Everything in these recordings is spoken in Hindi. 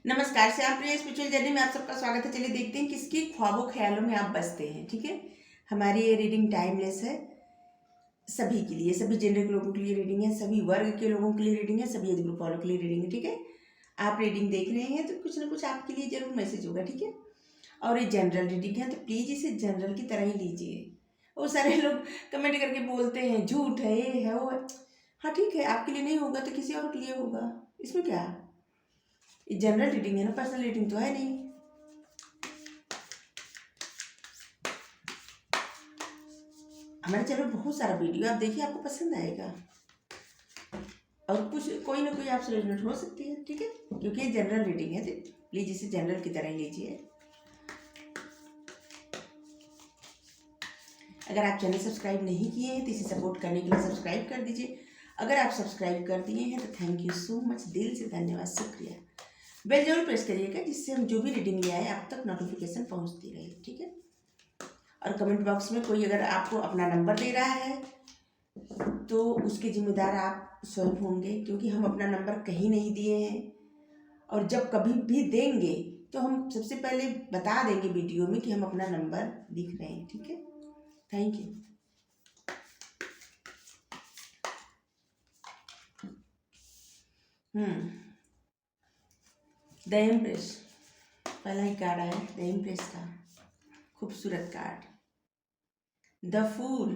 नमस्कार से आप प्रिय स्पिरिचुअल जर्नी में आप सबका स्वागत है। चलिए देखते हैं किसके ख्वाबों ख्यालों में आप बसते हैं। ठीक है, हमारी ये रीडिंग टाइमलेस है, सभी के लिए, सभी जेंडर के लोगों के लिए रीडिंग है, सभी वर्ग के लोगों के लिए रीडिंग है, सभी एज ग्रुप वालों के लिए रीडिंग है। ठीक है, आप रीडिंग देख रहे हैं तो कुछ ना कुछ आपके लिए जरूर मैसेज होगा। ठीक है, और ये जनरल रीडिंग है तो प्लीज़ इसे जनरल की तरह ही लीजिए। वो सारे लोग कमेंट करके बोलते हैं झूठ है, ये है, वो है। हाँ ठीक है, आपके लिए नहीं होगा तो किसी और के लिए होगा, इसमें क्या। ये जनरल रीडिंग है ना, पर्सनल रीडिंग तो है नहीं। हमारे चैनल में बहुत सारा वीडियो आप देखिए, आपको पसंद आएगा और कुछ कोई ना कोई आपसे रेजोनेट हो सकती है। ठीक है, क्योंकि ये जनरल रीडिंग है तो प्लीज इसे जनरल की तरह ही लीजिए। अगर आप चैनल सब्सक्राइब नहीं किए हैं तो इसे सपोर्ट करने के लिए सब्सक्राइब कर दीजिए। अगर आप सब्सक्राइब कर दिए हैं तो थैंक यू सो मच, दिल से धन्यवाद, शुक्रिया। बेल जरूर प्रेस करिएगा जिससे हम जो भी रीडिंग ले आए आप तक नोटिफिकेशन पहुंचती रहे। ठीक है, और कमेंट बॉक्स में कोई अगर आपको अपना नंबर दे रहा है तो उसके जिम्मेदार आप स्वयं होंगे, क्योंकि हम अपना नंबर कहीं नहीं दिए हैं। और जब कभी भी देंगे तो हम सबसे पहले बता देंगे वीडियो में कि हम अपना नंबर लिख रहे हैं। ठीक है, थैंक यू। द एम्प्रेस, पहला ही कार्ड आया द एम्प्रेस का, खूबसूरत कार्ड। द फूल,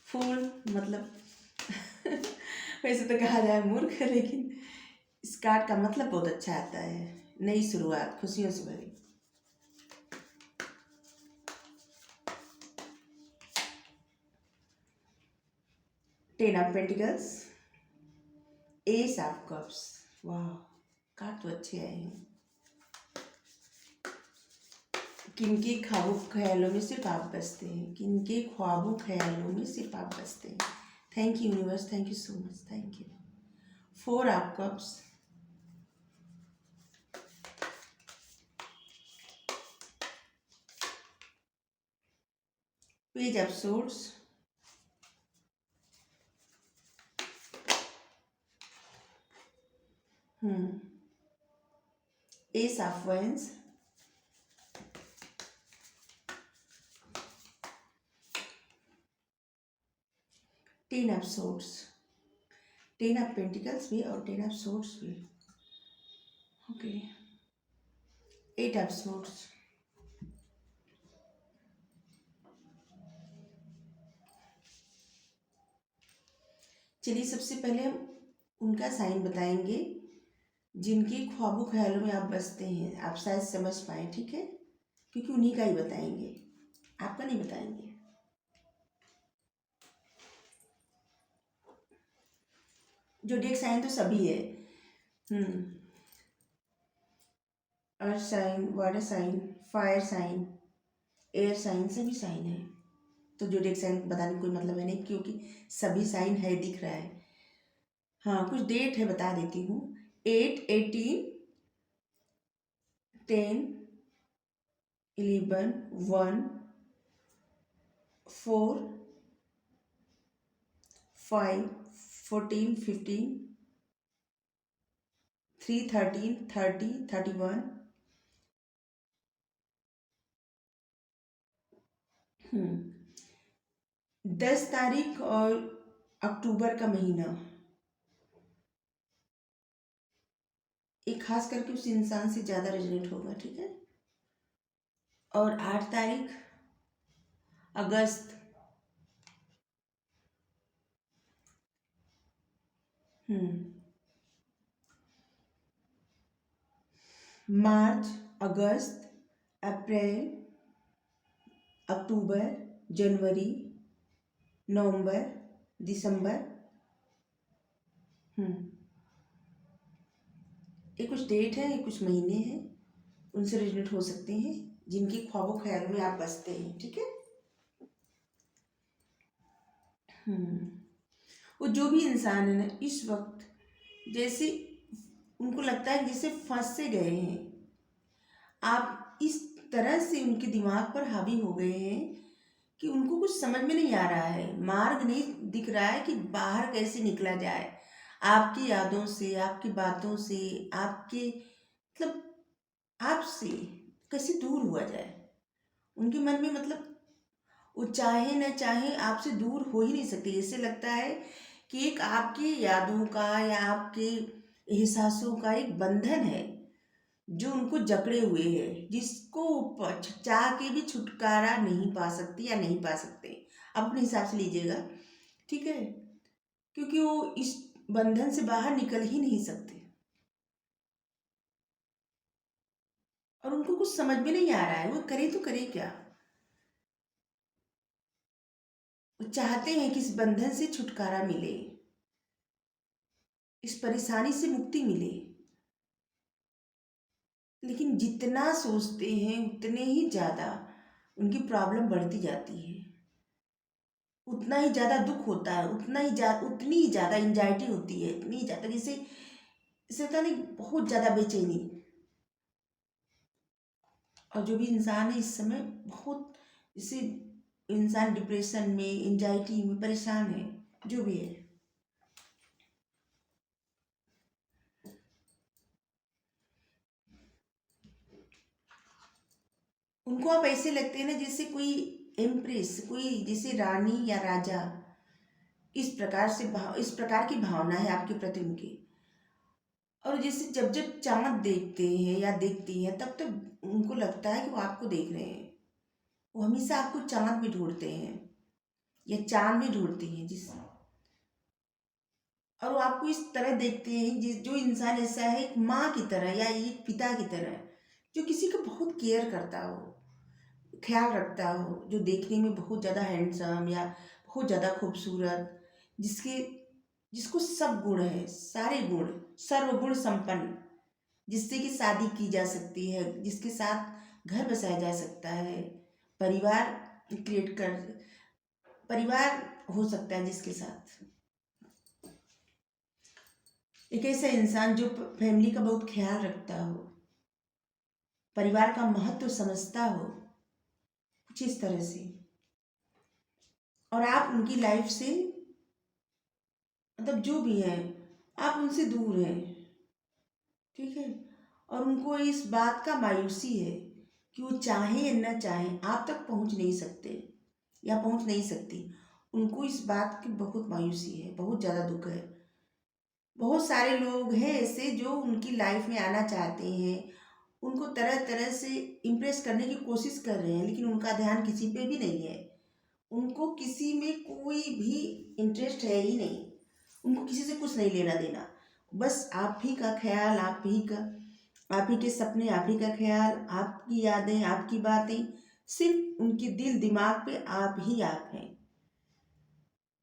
फूल मतलब वैसे तो कहा जाए मूर्ख, लेकिन इस कार्ड का मतलब बहुत अच्छा आता है, नई शुरुआत, खुशियों से भरी। Ten of pentacles, S of cups. वाह, कार्ड तो अच्छे आए हैं। किनके ख्वाबों ख्यालों में सिर्फ आप बसते हैं, किनके ख्वाबों ख्यालों में सिर्फ आप बसते हैं। Thank you universe, thank you so much, thank you. Four of cups, page of swords, S of vents, ten of swords, ten of pentacles भी और टेन ऑफ सोर्ड्स भी। ओके, एट ऑफ सोर्ड्स, चलिए सबसे पहले हम उनका साइन बताएंगे जिनके ख्वाबों ख्यालों में आप बसते हैं। आप शायद समझ पाए, ठीक है, क्योंकि उन्हीं का ही बताएंगे, आपका नहीं बताएंगे। ज़ोडिएक साइन तो सभी है, earth sign, water sign, fire sign, air sign, सभी साइन है। तो ज़ोडिएक साइन बताने का कोई मतलब है नहीं, क्योंकि सभी साइन है, दिख रहा है। हाँ, कुछ डेट है, बता देती हूँ। 8, 18, 10, 11, 1, 4, 5, 14, 15, 3, 13, 30, 31, 10 तारीख और अक्टूबर का महीना, एक खास करके उस इंसान से ज़्यादा रेजोनेट होगा। ठीक है, और 8 तारीख अगस्त, मार्च, अगस्त, अप्रैल, अक्टूबर, जनवरी, नवंबर, दिसंबर। ये कुछ डेट है, ये कुछ महीने हैं, उनसे रिलेटेड हो सकते हैं जिनकी ख्वाबों ख्यालों में आप बसते हैं। ठीक है, वो जो भी इंसान है ना, इस वक्त जैसे उनको लगता है जैसे फंस से गए हैं। आप इस तरह से उनके दिमाग पर हावी हो गए हैं कि उनको कुछ समझ में नहीं आ रहा है, मार्ग नहीं दिख रहा है कि बाहर कैसे निकला जाए। आपकी यादों से, आपकी बातों से, आपके मतलब आपसे कैसे दूर हुआ जाए। उनके मन में मतलब वो चाहे न चाहे आपसे दूर हो ही नहीं सकते। जैसे लगता है कि एक आपकी यादों का या आपके एहसासों का एक बंधन है जो उनको जकड़े हुए है, जिसको चाह के भी छुटकारा नहीं पा सकती या नहीं पा सकते। आप अपने हिसाब से लीजिएगा, ठीक है, क्योंकि वो इस बंधन से बाहर निकल ही नहीं सकते और उनको कुछ समझ में नहीं आ रहा है वो करे तो करे क्या। वो चाहते हैं कि इस बंधन से छुटकारा मिले, इस परेशानी से मुक्ति मिले, लेकिन जितना सोचते हैं उतने ही ज़्यादा उनकी प्रॉब्लम बढ़ती जाती है, उतना ही ज़्यादा दुख होता है, उतनी ही ज़्यादा एंजाइटी होती है, इतनी ज़्यादा जैसे जैसे होता नहीं, बहुत ज़्यादा बेचैनी। और जो भी इंसान है इस समय बहुत, जैसे इंसान डिप्रेशन में, एंजाइटी में परेशान है, जो भी है। उनको आप ऐसे लगते हैं ना जैसे कोई एम्प्रेस, कोई जैसे रानी या राजा, इस प्रकार की भावना है आपके प्रति उनकी। और जैसे जब जब चाँद देखते हैं या देखती हैं तब तब उनको लगता है कि वो आपको देख रहे हैं। वो हमेशा आपको चाँद में ढूंढते हैं या चाँद में ढूंढती हैं जिस, और वो आपको इस तरह देखते हैं जिस जो इंसान ऐसा है एक माँ की तरह या एक पिता की तरह, जो किसी का बहुत केयर करता हो, ख्याल रखता हो, जो देखने में बहुत ज़्यादा हैंडसम या बहुत ज़्यादा खूबसूरत, जिसके जिसको सब गुण है, सारे गुण, सर्वगुण संपन्न, जिससे कि शादी की जा सकती है, जिसके साथ घर बसाया जा सकता है, परिवार क्रिएट कर परिवार हो सकता है जिसके साथ। एक ऐसा इंसान जो फैमिली का बहुत ख्याल रखता हो, परिवार का महत्व समझता हो, कुछ इस तरह से। और आप उनकी लाइफ से मतलब जो भी है आप उनसे दूर हैं, ठीक है। और उनको इस बात का मायूसी है कि वो चाहे या न चाहे आप तक पहुंच नहीं सकते या पहुंच नहीं सकती। उनको इस बात की बहुत मायूसी है, बहुत ज़्यादा दुख है। बहुत सारे लोग हैं ऐसे जो उनकी लाइफ में आना चाहते हैं, उनको तरह तरह से इम्प्रेस करने की कोशिश कर रहे हैं, लेकिन उनका ध्यान किसी पे भी नहीं है। उनको किसी में कोई भी इंटरेस्ट है ही नहीं, उनको किसी से कुछ नहीं लेना देना। बस आप ही का ख्याल, आप ही के सपने, आप ही का ख्याल, आपकी यादें, आपकी बातें, सिर्फ उनके दिल दिमाग पे आप ही आप हैं।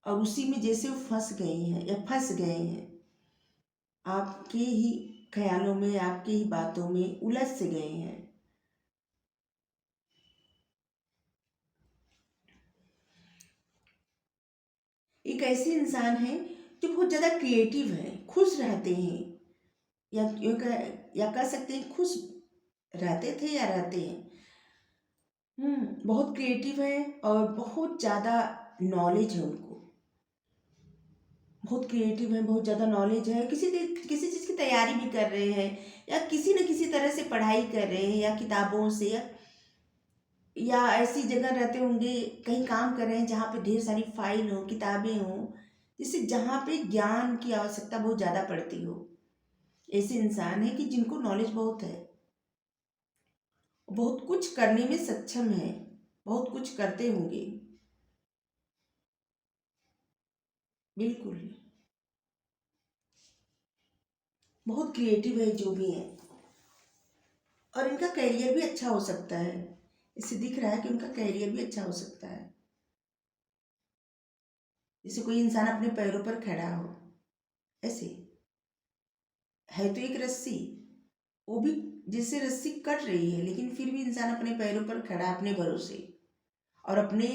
और उसी में जैसे वो फंस गए हैं या फंस गए हैं, आपके ही ख्यालों में, आपके ही बातों में उलझ से गए हैं। एक ऐसे इंसान है जो बहुत ज़्यादा क्रिएटिव है, खुश रहते हैं, या कह सकते हैं खुश रहते थे या रहते हैं। बहुत क्रिएटिव है और बहुत ज़्यादा नॉलेज है उनको, बहुत क्रिएटिव है, बहुत ज़्यादा नॉलेज है, किसी चीज़ की तैयारी भी कर रहे हैं या किसी न किसी तरह से पढ़ाई कर रहे हैं, या किताबों से, या ऐसी जगह रहते होंगे, कहीं काम कर रहे हैं जहाँ पे ढेर सारी फाइल हो, किताबें हो, जिससे जहाँ पे ज्ञान की आवश्यकता बहुत ज़्यादा पड़ती हो। ऐसे इंसान है कि जिनको नॉलेज बहुत है, बहुत कुछ करने में सक्षम है, बहुत कुछ करते होंगे। बिल्कुल, बहुत क्रिएटिव है जो भी है, और इनका करियर भी अच्छा हो सकता है। इससे दिख रहा है कि उनका करियर भी अच्छा हो सकता है। जैसे कोई इंसान अपने पैरों पर खड़ा हो, ऐसे है तो एक रस्सी, वो भी जिससे रस्सी कट रही है, लेकिन फिर भी इंसान अपने पैरों पर खड़ा, अपने भरोसे और अपने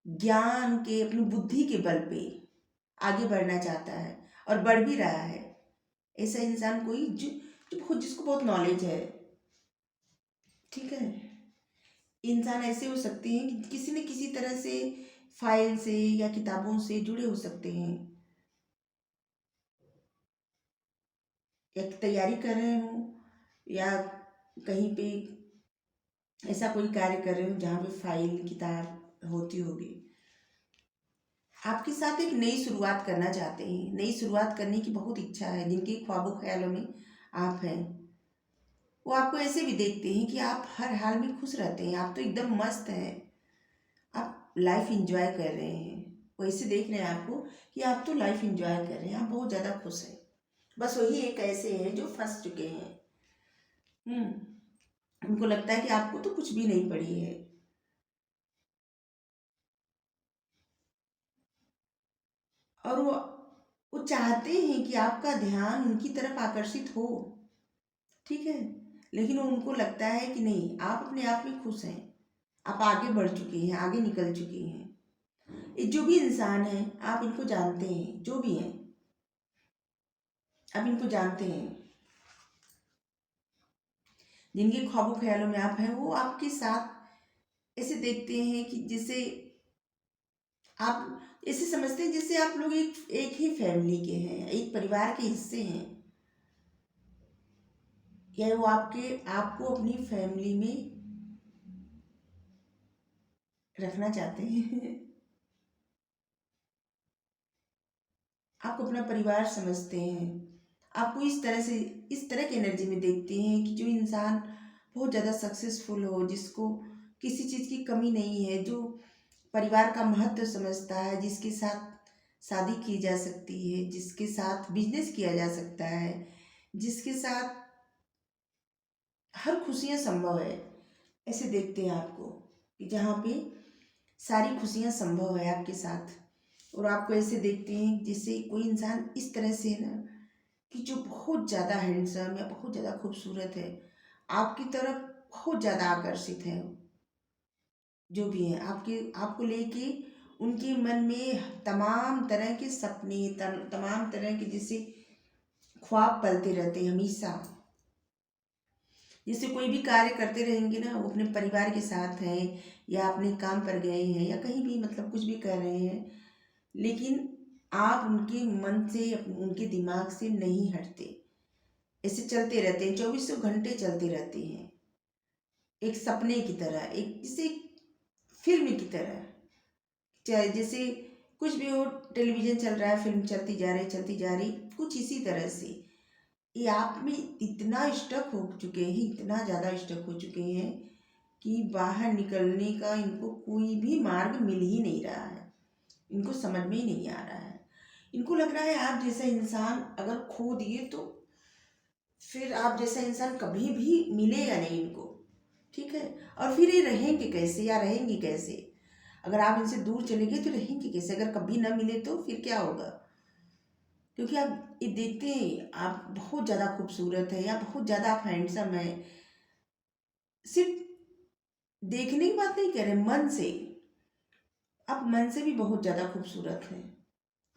ज्ञान के, अपनी बुद्धि के बल पे आगे बढ़ना चाहता है और बढ़ भी रहा है। ऐसा इंसान कोई जो खुद जिसको बहुत नॉलेज है, ठीक है। इंसान ऐसे हो सकते हैं कि किसी न किसी तरह से फाइल से या किताबों से जुड़े हो सकते हैं, या तैयारी कर रहे हो, या कहीं पे ऐसा कोई कार्य कर रहे हो जहाँ पे फाइल किताब होती होगी, आपके साथ एक नई शुरुआत करना चाहते हैं, नई शुरुआत करने की बहुत इच्छा है, जिनके ख्वाबों ख्यालों में आप हैं, वो आपको ऐसे भी देखते हैं कि आप हर हाल में खुश रहते हैं, आप तो एकदम मस्त हैं, आप लाइफ इंजॉय कर रहे हैं। वो ऐसे देख रहे हैं आपको कि आप तो लाइफ इंजॉय कर रहे हैं, आप बहुत ज़्यादा खुश हैं। बस वही एक ऐसे हैं जो फंस चुके हैं। उनको लगता है कि आपको तो कुछ भी नहीं पड़ी है, और वो चाहते हैं कि आपका ध्यान उनकी तरफ आकर्षित हो, ठीक है। लेकिन उनको लगता है कि नहीं, आप अपने आप में खुश हैं, आप आगे बढ़ चुके हैं, आगे निकल चुके हैं। ये जो भी इंसान है, आप इनको जानते हैं, जो भी हैं आप इनको जानते हैं। जिनके ख्वाबों ख्यालों में आप हैं, वो आपके साथ ऐसे देखते हैं कि जैसे आप ऐसे समझते हैं जैसे आप लोग एक एक ही फैमिली के हैं, एक परिवार के हिस्से हैं, या वो आपको अपनी फैमिली में रखना चाहते हैं। आपको अपना परिवार समझते हैं, आपको इस तरह की एनर्जी में देखते हैं कि जो इंसान बहुत ज़्यादा सक्सेसफुल हो, जिसको किसी चीज़ की कमी नहीं है, जो परिवार का महत्व समझता है, जिसके साथ शादी की जा सकती है, जिसके साथ बिजनेस किया जा सकता है, जिसके साथ हर खुशियाँ संभव है, ऐसे देखते हैं आपको कि जहाँ पे सारी खुशियाँ संभव है आपके साथ। और आपको ऐसे देखते हैं जैसे कोई इंसान इस तरह से है ना, कि जो बहुत ज़्यादा हैंडसम या बहुत ज़्यादा खूबसूरत है, आपकी तरफ बहुत ज़्यादा आकर्षित है, जो भी हैं आपके आपको लेके उनके मन में तमाम तरह के सपने, तमाम तरह के जैसे ख्वाब पलते रहते हैं हमेशा। जैसे कोई भी कार्य करते रहेंगे ना, वो अपने परिवार के साथ हैं, या अपने काम पर गए हैं, या कहीं भी मतलब कुछ भी कर रहे हैं, लेकिन आप उनके मन से, उनके दिमाग से नहीं हटते, ऐसे चलते रहते हैं, चौबीसों घंटे चलते रहते हैं, एक सपने की तरह, एक जैसे फिल्म की तरह। चाहे जैसे कुछ भी हो, टेलीविज़न चल रहा है, फिल्म चलती जा रही, कुछ इसी तरह से ये आप में इतना स्टक हो चुके हैं, इतना ज़्यादा स्टक हो चुके हैं कि बाहर निकलने का इनको कोई भी मार्ग मिल ही नहीं रहा है, इनको समझ में ही नहीं आ रहा है। इनको लग रहा है आप जैसा इंसान अगर खो दिए तो फिर आप जैसा इंसान कभी भी मिलेगा नहीं इनको, ठीक है। और फिर ये रहेंगे कैसे या रहेंगी कैसे? अगर आप इनसे दूर चले गए तो रहेंगे कैसे? अगर कभी ना मिले तो फिर क्या होगा? क्योंकि आप ये देखते हैं आप बहुत ज़्यादा खूबसूरत है, या बहुत ज़्यादा आप हैंडसम है, सिर्फ देखने की बात नहीं कह रहे, मन से, आप मन से भी बहुत ज़्यादा खूबसूरत हैं।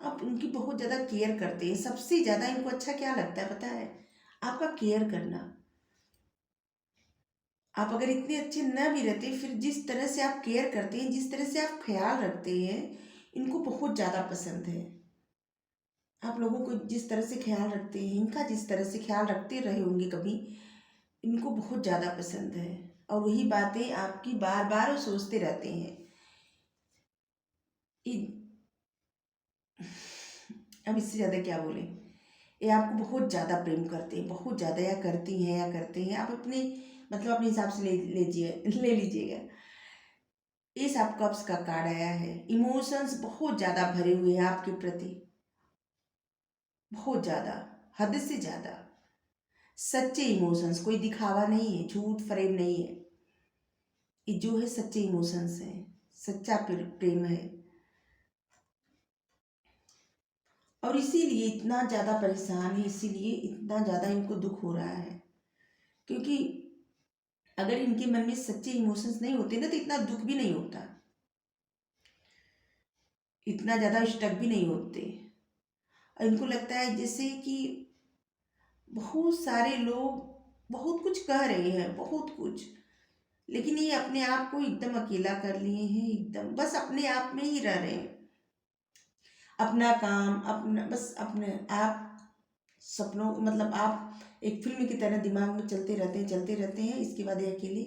आप उनकी बहुत ज़्यादा केयर करते हैं, सबसे ज़्यादा इनको अच्छा क्या लगता है पता है? आपका केयर करना। आप अगर इतने अच्छे न भी रहते, फिर जिस तरह से आप केयर करते हैं, जिस तरह से आप ख्याल रखते हैं, इनको बहुत ज़्यादा पसंद है। आप लोगों को जिस तरह से ख्याल रखते हैं, इनका जिस तरह से ख्याल रखते रहे होंगे कभी, इनको बहुत ज़्यादा पसंद है। और वही बातें आपकी बार बार वो सोचते रहते हैं। अब इससे ज़्यादा क्या बोलें? ये आपको बहुत ज़्यादा प्रेम करते हैं, बहुत ज़्यादा, या करती हैं या करते हैं, आप अपने मतलब अपने हिसाब से ले लीजिएगा। इस आप कप्स का कार्ड आया है, इमोशंस बहुत ज़्यादा भरे हुए हैं आपके प्रति, बहुत ज़्यादा, हद से ज़्यादा सच्चे इमोशंस, कोई दिखावा नहीं है, झूठ फरेब नहीं है, ये जो है सच्चे इमोशंस हैं, सच्चा प्रेम है। और इसीलिए इतना ज़्यादा परेशान है, इसीलिए इतना ज़्यादा इनको दुख हो रहा है, क्योंकि अगर इनके मन में सच्चे इमोशंस नहीं होते ना, तो इतना दुख भी नहीं होता, इतना ज़्यादा स्टक भी नहीं होते। और इनको लगता है जैसे कि बहुत सारे लोग बहुत कुछ कह रहे हैं, बहुत कुछ, लेकिन ये अपने आप को एकदम अकेला कर लिए हैं, एकदम बस अपने आप में ही रह रहे हैं, अपना काम, अपना बस अपने आप सपनों मतलब आप एक फिल्म की तरह दिमाग में चलते रहते हैं। इसके बाद ये अकेले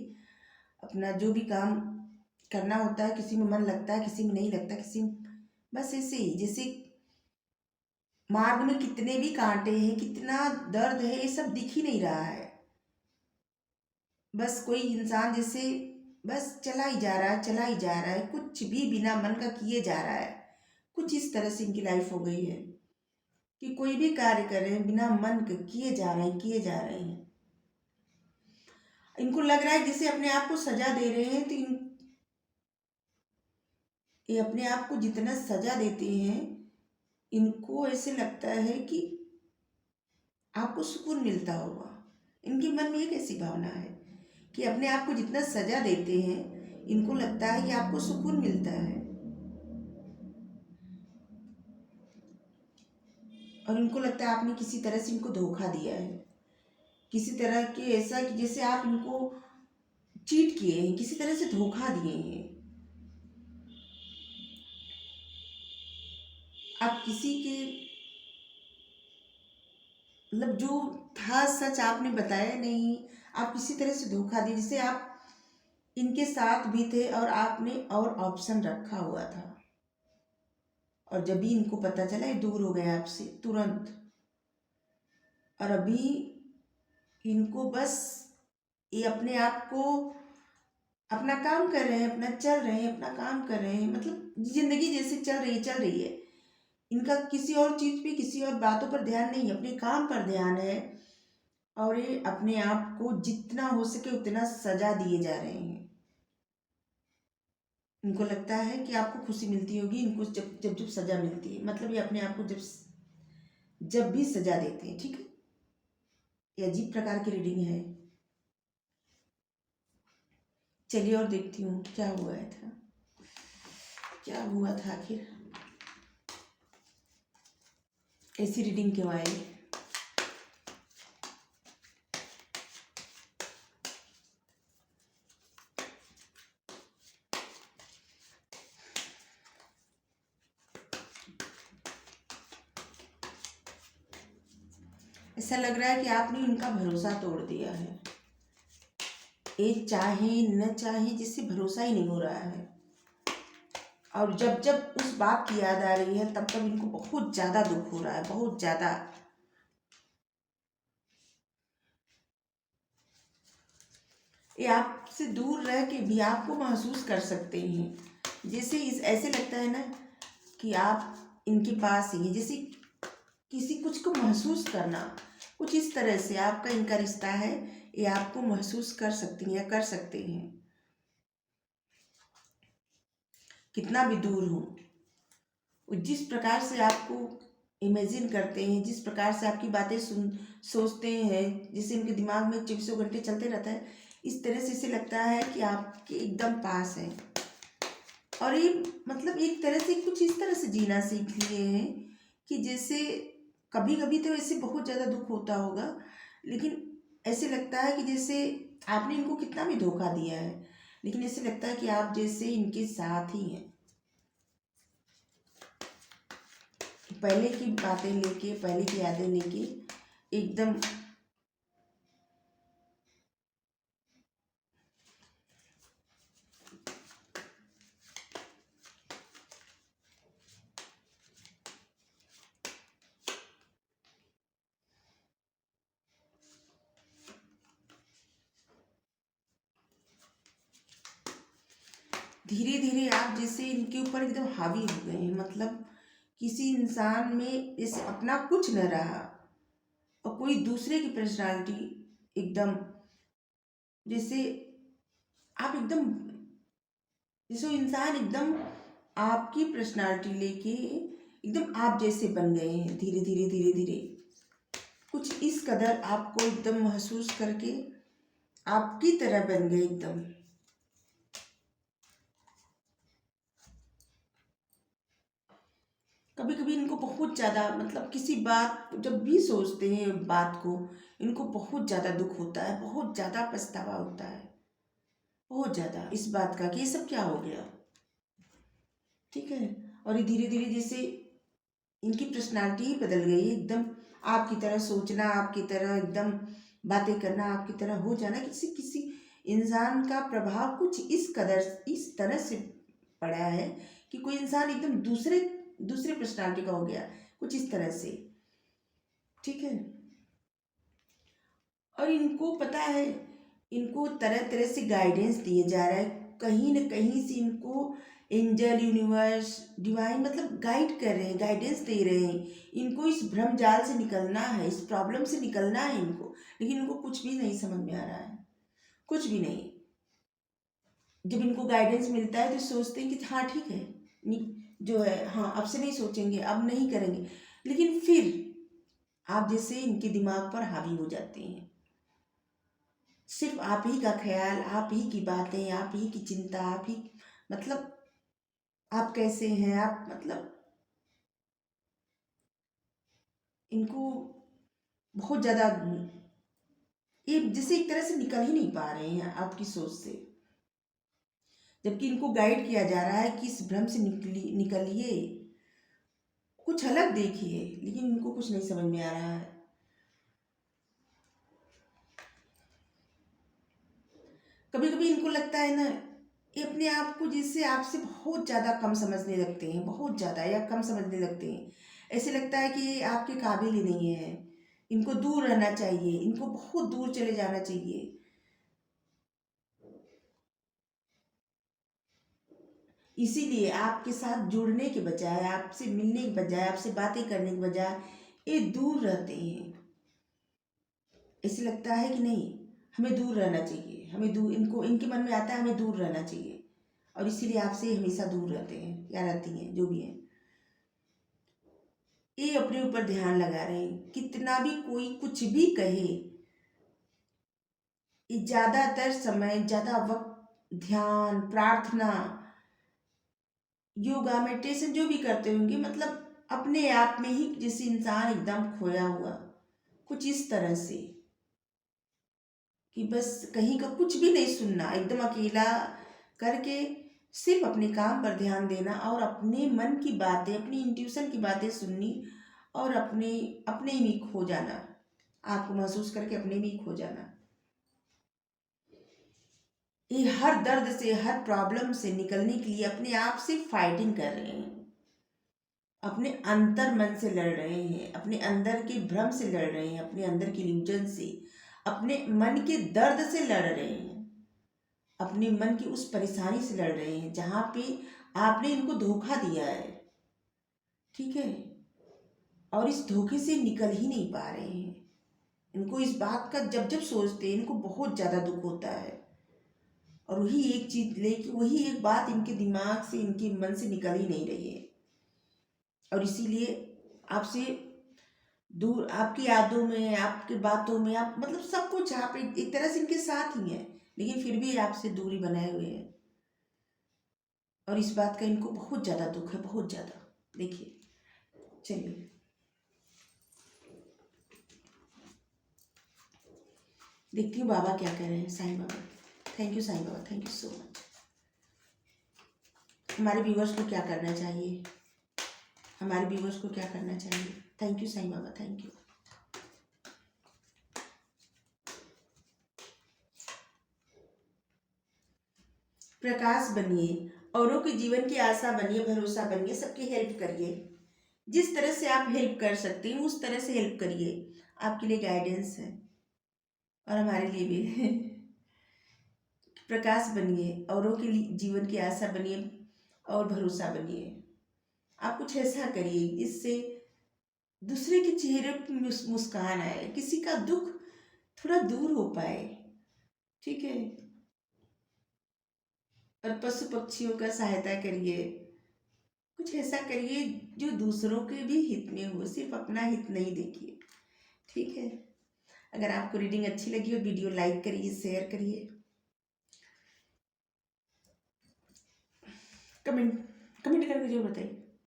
अपना जो भी काम करना होता है, किसी में मन लगता है, किसी में नहीं लगता, किसी में बस ऐसे ही जैसे मार्ग में कितने भी कांटे हैं, कितना दर्द है, ये सब दिख ही नहीं रहा है। बस कोई इंसान जैसे बस चला ही जा रहा है, चला ही जा रहा है, कुछ भी बिना मन का किए जा रहा है। कुछ इस तरह से इनकी लाइफ हो गई है कि कोई भी कार्य कर रहे हैं बिना मन के किए जा रहे हैं, किए जा रहे हैं। इनको लग रहा है जैसे अपने आप को सजा दे रहे हैं, तो ये अपने आप को जितना सजा देते हैं, इनको ऐसे लगता है कि आपको सुकून मिलता होगा। इनके मन में एक ऐसी भावना है कि अपने आप को जितना सजा देते हैं, इनको लगता है कि आपको सुकून मिलता है। और इनको लगता है आपने किसी तरह से इनको धोखा दिया है, किसी तरह के ऐसा कि जैसे आप इनको चीट किए हैं, किसी तरह से धोखा दिए हैं। आप किसी के मतलब जो था सच आपने बताया नहीं, आप किसी तरह से धोखा दिए, जैसे आप इनके साथ भी थे और आपने और ऑप्शन रखा हुआ था, और जब भी इनको पता चला ये दूर हो गए आपसे तुरंत। और अभी इनको बस ये अपने आप को अपना काम कर रहे हैं, अपना चल रहे हैं, अपना काम कर रहे हैं, मतलब जिंदगी जैसे चल रही है। इनका किसी और चीज़ पे, किसी और बातों पर ध्यान नहीं है, अपने काम पर ध्यान है। और ये अपने आप को जितना हो सके उतना सजा दिए जा रहे हैं। इनको लगता है कि आपको खुशी मिलती होगी इनको जब जब जब सजा मिलती है, मतलब ये अपने आप को जब जब भी सजा देते हैं। ठीक है, ये अजीब प्रकार की रीडिंग है। चलिए और देखती हूँ क्या हुआ था, क्या हुआ था आखिर, ऐसी रीडिंग क्यों आई। ऐसा लग रहा है कि आपने इनका भरोसा तोड़ दिया है। ये चाहे न चाहे जिससे भरोसा ही नहीं हो रहा है। और जब जब उस बात की याद आ रही है तब तब इनको बहुत ज़्यादा दुख हो रहा है, बहुत ज़्यादा। ये आपसे दूर रह के भी आपको महसूस कर सकते हैं। जैसे इस ऐसे लगता है ना कि आप इनके पास ही हैं, जैसे किसी कुछ को महसूस करना, कुछ इस तरह से आपका इनका रिश्ता है। ये आपको महसूस कर सकती हैं या कर सकते हैं, कितना भी दूर हो। जिस प्रकार से आपको इमेजिन करते हैं, जिस प्रकार से आपकी बातें सोचते हैं, जिससे इनके दिमाग में 24 घंटे चलते रहता है, इस तरह से इसे लगता है कि आपके एकदम पास है। और ये मतलब एक तरह से कुछ इस तरह से जीना सीख लिए हैं कि जैसे कभी कभी तो ऐसे बहुत ज़्यादा दुख होता होगा, लेकिन ऐसे लगता है कि जैसे आपने इनको कितना भी धोखा दिया है, लेकिन ऐसे लगता है कि आप जैसे इनके साथ ही हैं। पहले की बातें लेके, पहले की यादें लेके एकदम धीरे धीरे आप जैसे इनके ऊपर एकदम हावी हो गए हैं। मतलब किसी इंसान में जैसे अपना कुछ न रहा और कोई दूसरे की पर्सनालिटी एकदम जैसे आप एकदम जैसे वो इंसान एकदम आपकी पर्सनालिटी लेके एकदम आप जैसे बन गए हैं। धीरे धीरे धीरे धीरे कुछ इस कदर आपको एकदम महसूस करके आपकी तरह बन गए एकदम। कभी कभी इनको बहुत ज़्यादा मतलब किसी बात जब भी सोचते हैं बात को, इनको बहुत ज़्यादा दुख होता है, बहुत ज़्यादा पछतावा होता है, बहुत ज़्यादा इस बात का कि ये सब क्या हो गया। ठीक है, और ये धीरे धीरे जैसे इनकी पर्सनालिटी ही बदल गई है एकदम। आपकी तरह सोचना, आपकी तरह एकदम बातें करना, आपकी तरह हो जाना, किसी किसी इंसान का प्रभाव कुछ इस तरह से पड़ा है कि कोई इंसान एकदम दूसरे दूसरे पर्सनालिटी का हो गया, कुछ इस तरह से। ठीक है। और इनको पता है, इनको तरह तरह से गाइडेंस दिए जा रहा है, कहीं न कहीं से इनको एंजल, यूनिवर्स, डिवाइन मतलब गाइड कर रहे हैं, गाइडेंस दे रहे हैं। इनको इस भ्रम जाल से निकलना है, इस प्रॉब्लम से निकलना है इनको, लेकिन इनको कुछ भी नहीं समझ में आ रहा है, कुछ भी नहीं। जब इनको गाइडेंस मिलता है तो सोचते हैं कि हाँ ठीक है, जो है हाँ अब से नहीं सोचेंगे, अब नहीं करेंगे, लेकिन फिर आप जैसे इनके दिमाग पर हावी हो जाते हैं। सिर्फ आप ही का ख्याल, आप ही की बातें, आप ही की चिंता, आप ही मतलब आप कैसे हैं, आप मतलब इनको बहुत ज़्यादा ये जैसे एक तरह से निकल ही नहीं पा रहे हैं आपकी सोच से, जबकि इनको गाइड किया जा रहा है कि इस भ्रम से निकलिए, कुछ अलग देखिए, लेकिन इनको कुछ नहीं समझ में आ रहा है। कभी कभी इनको लगता है ना, ये अपने आप को जिससे आपसे बहुत ज़्यादा कम समझने लगते हैं, बहुत ज़्यादा या कम समझने लगते हैं। ऐसे लगता है कि ये आपके काबिल ही नहीं है, इनको दूर रहना चाहिए, इनको बहुत दूर चले जाना चाहिए। इसीलिए आपके साथ जुड़ने के बजाय, आपसे मिलने के बजाय, आपसे बातें करने के बजाय ये दूर रहते हैं। ऐसे लगता है कि नहीं, हमें दूर रहना चाहिए, हमें दूर, इनको इनके मन में आता है हमें दूर रहना चाहिए, और इसीलिए आपसे हमेशा दूर रहते हैं या रहती हैं, जो भी हैं। ये अपने ऊपर ध्यान लगा रहे हैं, कितना भी कोई कुछ भी कहे, ये ज़्यादातर समय, ज़्यादा वक्त ध्यान, प्रार्थना, योगा, मेडिटेशन जो भी करते होंगे, मतलब अपने आप में ही जैसे इंसान एकदम खोया हुआ, कुछ इस तरह से कि बस कहीं का कुछ भी नहीं सुनना, एकदम अकेला करके सिर्फ अपने काम पर ध्यान देना और अपने मन की बातें, अपनी इंट्यूशन की बातें सुननी, और अपने अपने ही में खो जाना, आपको महसूस करके अपने में ही खो जाना। ये हर दर्द से, हर प्रॉब्लम से निकलने के लिए अपने आप से फाइटिंग कर रहे हैं, अपने अंतर मन से लड़ रहे हैं, अपने अंदर के भ्रम से लड़ रहे हैं, अपने अंदर की इल्यूजन से, अपने मन के दर्द से लड़ रहे हैं, अपने मन की उस परेशानी से लड़ रहे हैं जहाँ पे आपने इनको धोखा दिया है। ठीक है। और इस धोखे से निकल ही नहीं पा रहे हैं। इनको इस बात का जब जब सोचते हैं इनको बहुत ज़्यादा दुख होता है, और वही एक चीज लेके, वही एक बात इनके दिमाग से, इनके मन से निकल ही नहीं रही है, और इसीलिए आपसे दूर, आपकी यादों में, आपकी बातों में, आप मतलब सब कुछ आप एक तरह से इनके साथ ही हैं, लेकिन फिर भी आपसे दूरी बनाए हुए हैं, और इस बात का इनको बहुत ज़्यादा दुख है, बहुत ज़्यादा। देखिए, चलिए देखती हूँ बाबा क्या कह रहे हैं, Sai Baba. Thank you Sai Baba, thank you so much. हमारे व्यूवर्स को क्या करना चाहिए, हमारे व्यूवर्स को क्या करना चाहिए? Thank you Sai Baba, thank you. प्रकाश बनिए, औरों के जीवन की आशा बनिए, भरोसा बनिए, सबकी हेल्प करिए, जिस तरह से आप हेल्प कर सकते हैं उस तरह से हेल्प करिए। आपके लिए गाइडेंस है, और हमारे लिए भी है। प्रकाश बनिए, औरों के जीवन की आशा बनिए और भरोसा बनिए। आप कुछ ऐसा करिए इससे दूसरे के चेहरे पर मुस्कान आए, किसी का दुख थोड़ा दूर हो पाए। ठीक है। और पशु पक्षियों का सहायता करिए, कुछ ऐसा करिए जो दूसरों के भी हित में हो, सिर्फ अपना हित नहीं देखिए। ठीक है। अगर आपको रीडिंग अच्छी लगी हो, वीडियो लाइक करिए, शेयर करिए, कमेंट कमेंट करके जरूर बताइए।